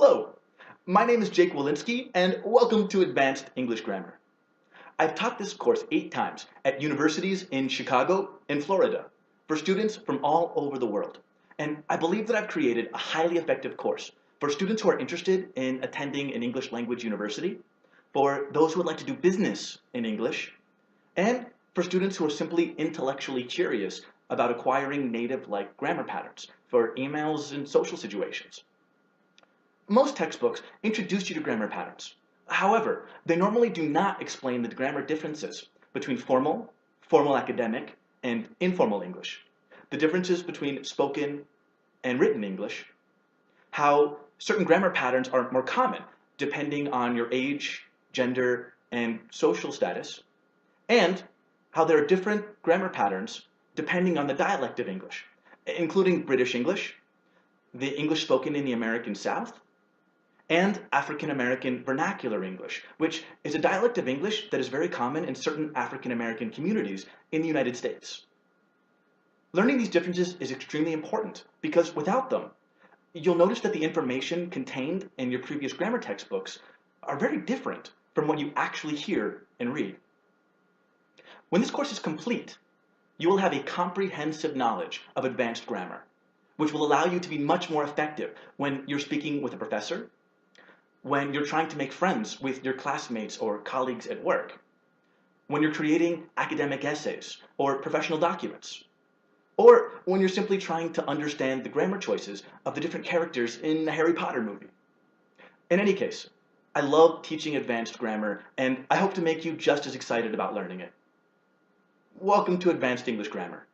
Hello, my name is Jake Walensky, and welcome to Advanced English Grammar. I've taught this course 8 times at universities in Chicago and Florida for students from all over the world. And I believe that I've created a highly effective course for students who are interested in attending an English language university, for those who would like to do business in English, and for students who are simply intellectually curious about acquiring native-like grammar patterns for emails and social situations. Most textbooks introduce you to grammar patterns. However, they normally do not explain the grammar differences between formal, formal academic, and informal English, the differences between spoken and written English, how certain grammar patterns are more common depending on your age, gender, and social status, and how there are different grammar patterns depending on the dialect of English, including British English, the English spoken in the American South, and African American Vernacular English, which is a dialect of English that is very common in certain African American communities in the United States. Learning these differences is extremely important because without them, you'll notice that the information contained in your previous grammar textbooks are very different from what you actually hear and read. When this course is complete, you will have a comprehensive knowledge of advanced grammar, which will allow you to be much more effective when you're speaking with a professor, when you're trying to make friends with your classmates or colleagues at work, when you're creating academic essays or professional documents, or when you're simply trying to understand the grammar choices of the different characters in the Harry Potter movie. In any case, I love teaching advanced grammar, and I hope to make you just as excited about learning it. Welcome to Advanced English Grammar.